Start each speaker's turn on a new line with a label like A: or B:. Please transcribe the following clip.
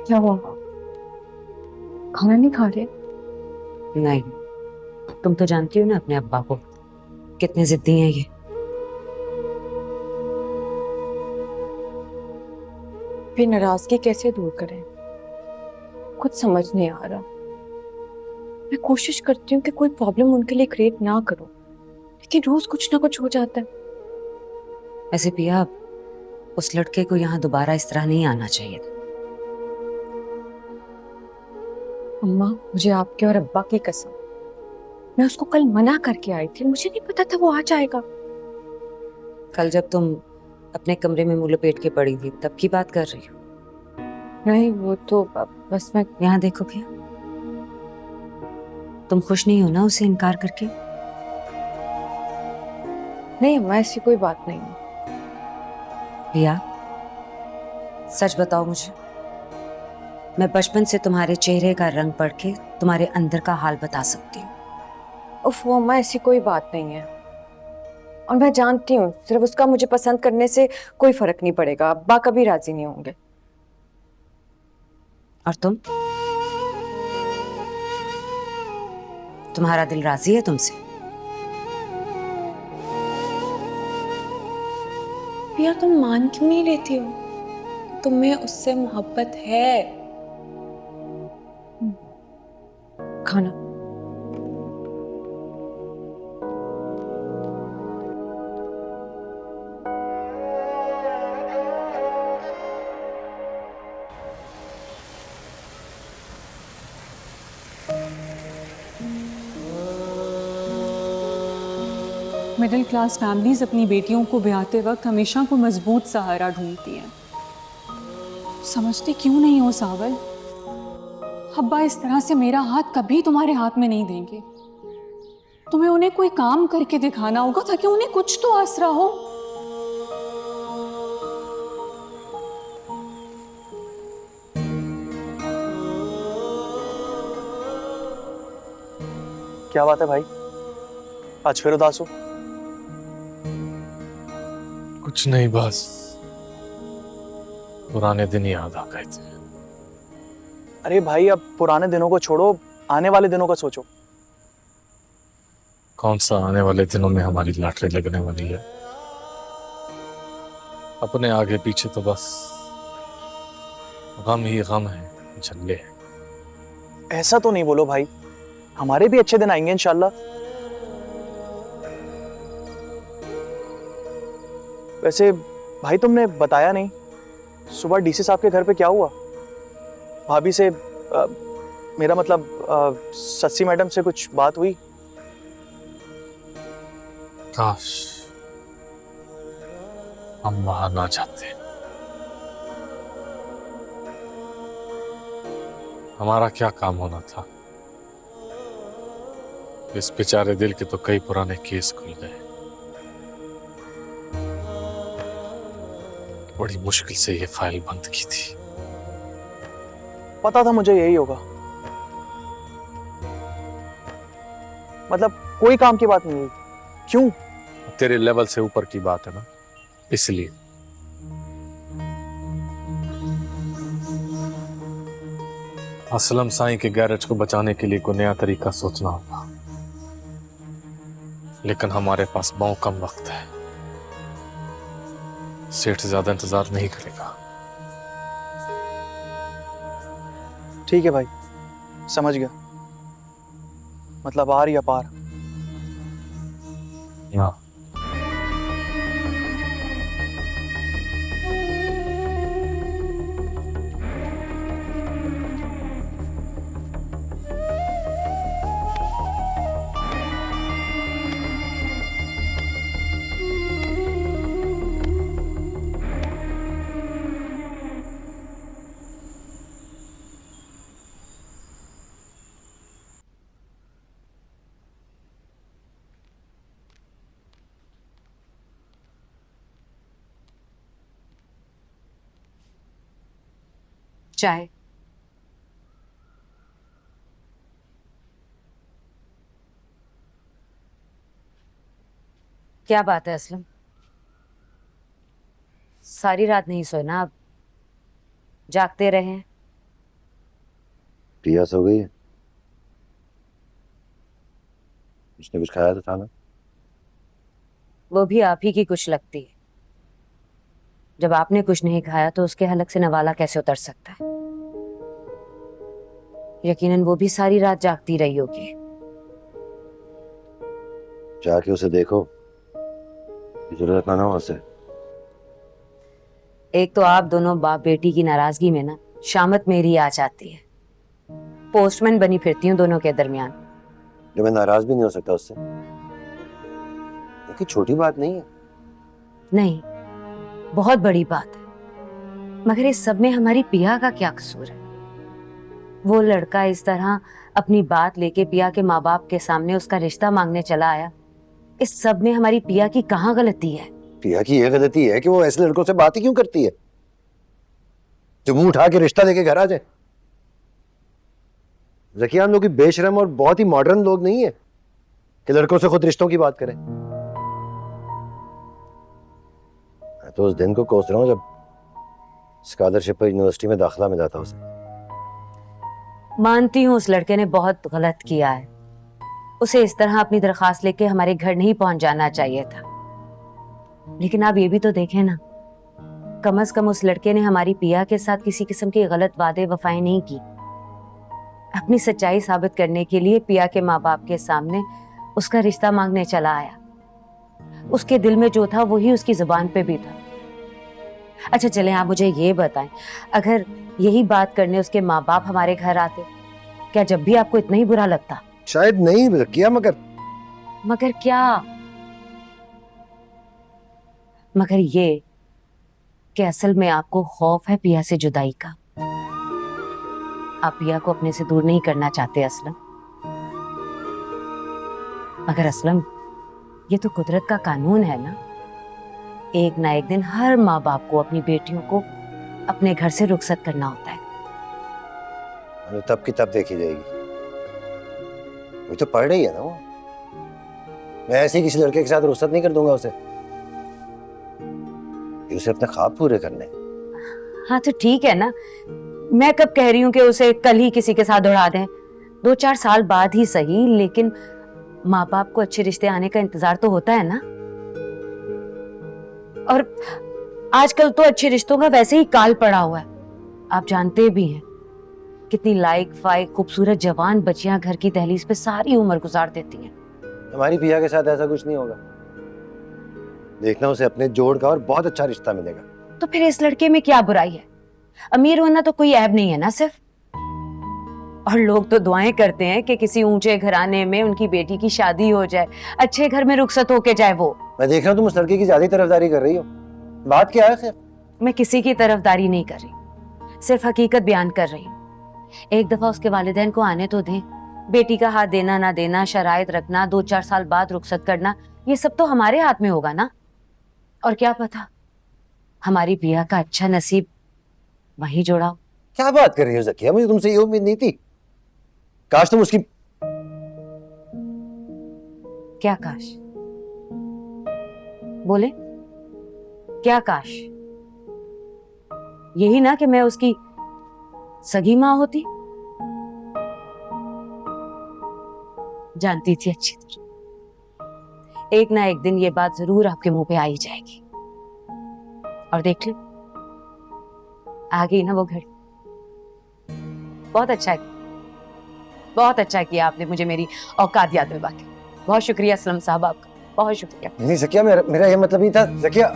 A: क्या हुआ? खाना नहीं खा रहे?
B: नहीं, तुम तो जानती हो ना अपने अब्बा को, कितने जिद्दी हैं ये।
A: फिर नाराजगी कैसे दूर करें? कुछ समझ नहीं आ रहा। मैं कोशिश करती हूँ कि कोई प्रॉब्लम उनके लिए क्रिएट ना करूं, लेकिन रोज कुछ ना कुछ हो जाता है।
B: ऐसे पिया, उस लड़के को यहाँ दोबारा इस तरह नहीं आना चाहिए था।
A: अम्मा, मुझे आपके और अब्बा की कसम, मैं उसको कल मना करके आई थी। मुझे नहीं पता था वो आ जाएगा।
B: कल जब तुम अपने कमरे में मुंह लपेट के पड़ी थी तब की बात कर रही हो?
A: नहीं, वो तो बस मैं।
B: यहाँ देखो पिया, तुम खुश नहीं हो ना उसे इनकार करके?
A: नहीं अम्मा, ऐसी कोई बात नहीं है।
B: पिया, सच बताओ मुझे। मैं बचपन से तुम्हारे चेहरे का रंग पढ़ के तुम्हारे अंदर का हाल बता सकती हूँ।
A: उफ वो अम्मा, ऐसी कोई बात नहीं है। और मैं जानती हूँ सिर्फ उसका मुझे पसंद करने से कोई फर्क नहीं पड़ेगा। अब्बा कभी राजी नहीं होंगे।
B: और तुम्हारा दिल राजी है तुमसे?
A: पिया, तुम मान क्यों नहीं लेती हो? तुम्हें उससे मोहब्बत है। खाना।
C: मिडिल क्लास फैमिलीज अपनी बेटियों को ब्याहते वक्त हमेशा कोई मजबूत सहारा ढूंढती हैं। समझते क्यों नहीं हो सावल? अब्बा इस तरह से मेरा हाथ कभी तुम्हारे हाथ में नहीं देंगे। तुम्हें उन्हें कोई काम करके दिखाना होगा ताकि उन्हें कुछ तो आसरा हो।
D: क्या बात है भाई, आज फिर उदास हो?
E: कुछ नहीं, बस पुराने दिन याद आ गए थे।
D: अरे भाई, अब पुराने दिनों को छोड़ो, आने वाले दिनों का सोचो।
E: कौन सा आने वाले दिनों में हमारी लॉटरी लगने वाली है? अपने आगे पीछे तो बस गम ही गम है, झल्ले हैं।
D: ऐसा तो नहीं बोलो भाई, हमारे भी अच्छे दिन आएंगे इंशाल्लाह। वैसे भाई, तुमने बताया नहीं, सुबह डीसी साहब के घर पे क्या हुआ? भाभी से मेरा मतलब सस्सी मैडम से कुछ बात हुई?
E: काश हम वहां ना जाते। हमारा क्या काम होना था? इस बेचारे दिल के तो कई पुराने केस खुल गए। बड़ी मुश्किल से ये फाइल बंद की थी।
D: पता था मुझे यही होगा। मतलब कोई काम की बात नहीं हुई? क्यों?
E: तेरे लेवल से ऊपर की बात है ना, इसलिए। असलम साईं के गैरेज को बचाने के लिए कोई नया तरीका सोचना होगा, लेकिन हमारे पास बहुत कम वक्त है। सेठ ज्यादा इंतजार नहीं करेगा।
D: ठीक है भाई, समझ गया। मतलब आर या पार।
E: हाँ।
B: चाय। क्या बात है असलम? सारी रात नहीं सोए ना आप? जागते रहे?
F: प्रिया सो गई है? उसने कुछ खाया तो था ना?
B: वो भी आप ही की कुछ लगती है। जब आपने कुछ नहीं खाया तो उसके हलक से नवाला कैसे उतर सकता है? यकीनन वो भी सारी रात जागती रही होगी।
F: जाके उसे देखो, जरूरत ना हो उसे।
B: एक तो आप दोनों बाप बेटी की नाराजगी में ना शामत मेरी आ जाती है। पोस्टमैन बनी फिरती हूँ दोनों के दरमियान।
F: जो मैं नाराज भी नहीं हो सकता उससे, ये छोटी बात नहीं है।
B: नहीं, बहुत बड़ी बात है। मगर इस सब में हमारी पिया का क्या कसूर है? वो लड़का इस तरह अपनी बात लेके पिया के माँ बाप के सामने उसका रिश्ता मांगने चला आया। इस सब में हमारी पिया की कहाँ गलती है?
F: पिया की यह गलती है कि वो ऐसे लड़कों से बात ही क्यों करती है जो मुंह उठा के रिश्ता लेके घर आ जाए। जकिया, हम लोग बेशरम और बहुत ही मॉडर्न लोग नहीं है कि लड़कों से खुद रिश्तों की बात करें। मैं तो उस दिन को कोस रहा हूं जब स्कॉलरशिप पर यूनिवर्सिटी में दाखिला मिला था उसे।
B: मानती हूँ उस लड़के ने बहुत गलत किया है। उसे इस तरह अपनी दरखास्त लेके हमारे घर नहीं पहुंच जाना चाहिए था। लेकिन आप ये भी तो देखें ना, कम से कम उस लड़के ने हमारी पिया के साथ किसी किस्म के गलत वादे वफाएं नहीं की। अपनी सच्चाई साबित करने के लिए पिया के माँ बाप के सामने उसका रिश्ता मांगने चला आया। उसके दिल में जो था वही उसकी जुबान पे भी था। अच्छा चलें, आप मुझे ये बताएं, अगर यही बात करने उसके माँ बाप हमारे घर आते, क्या जब भी आपको इतना ही बुरा लगता?
F: शायद नहीं किया,
B: मगर क्या? मगर ये कि असल में आपको खौफ है पिया से जुदाई का। आप पिया को अपने से दूर नहीं करना चाहते असलम। मगर असलम, ये तो कुदरत का कानून है ना। एक ना एक दिन हर माँ बाप को अपनी बेटियों को अपने घर से रुखसत करना होता है।
F: तब की तब देखी जाएगी। वो तो पढ़ रही है ना वो। मैं ऐसे ही किसी लड़के के साथ रुखसत नहीं कर दूंगा उसे। उसे अपने ख्वाब पूरे करने।
B: हाँ तो ठीक है ना, मैं कब कह रही हूँ कि उसे कल ही किसी के साथ उड़ा दें। 2-4 साल बाद ही सही, लेकिन माँ बाप को अच्छे रिश्ते आने का इंतजार तो होता है ना। और आजकल तो अच्छे रिश्तों का वैसे ही काल पड़ा हुआ है। आप जानते भी हैं कितनी लाइक फाइक खूबसूरत जवान बच्चियां घर की दहलीज पे सारी उम्र गुजार देती हैं।
F: हमारी पिया के साथ ऐसा कुछ नहीं होगा। देखना, उसे अपने जोड़ का और बहुत अच्छा रिश्ता मिलेगा।
B: तो फिर इस लड़के में क्या बुराई है? अमीर होना तो कोई ऐब नहीं है ना सिर्फ। और लोग तो दुआएं करते हैं कि किसी ऊंचे घराने में उनकी बेटी की शादी हो जाए, अच्छे घर में रुखसत होके जाए वो।
F: मैं देख रहा हूँ तुम उस लड़के की ज्यादा तरफदारी कर रही हो। बात क्या है खैर?
B: मैं किसी की तरफदारी नहीं कर रही, सिर्फ हकीकत बयान कर रही हूँ। एक दफा उसके वालिदैन को आने तो दें। बेटी का हाथ देना ना देना, शराइत रखना, 2-4 साल बाद रुखसत करना, ये सब तो हमारे हाथ में होगा ना। और क्या पता हमारी पिया का अच्छा नसीब वहीं जोड़ा हो।
F: क्या बात कर रही हो ज़किया? मुझे तुमसे ये उम्मीद नहीं थी। काश तुम उसकी।
B: क्या काश? बोले क्या काश? यही ना कि मैं उसकी सगी मां होती। जानती थी अच्छी तरह, एक ना एक दिन ये बात जरूर आपके मुंह पे आ ही जाएगी। और देख ले, आ गई ना वो घड़ी। बहुत अच्छा किया, बहुत अच्छा किया आपने मुझे मेरी औकात याद दिलवा के। बहुत शुक्रिया असलम साहब आपका, बहुत शुक्रिया।
F: नहीं ज़किया, मेरा ये मतलब नहीं था ज़किया।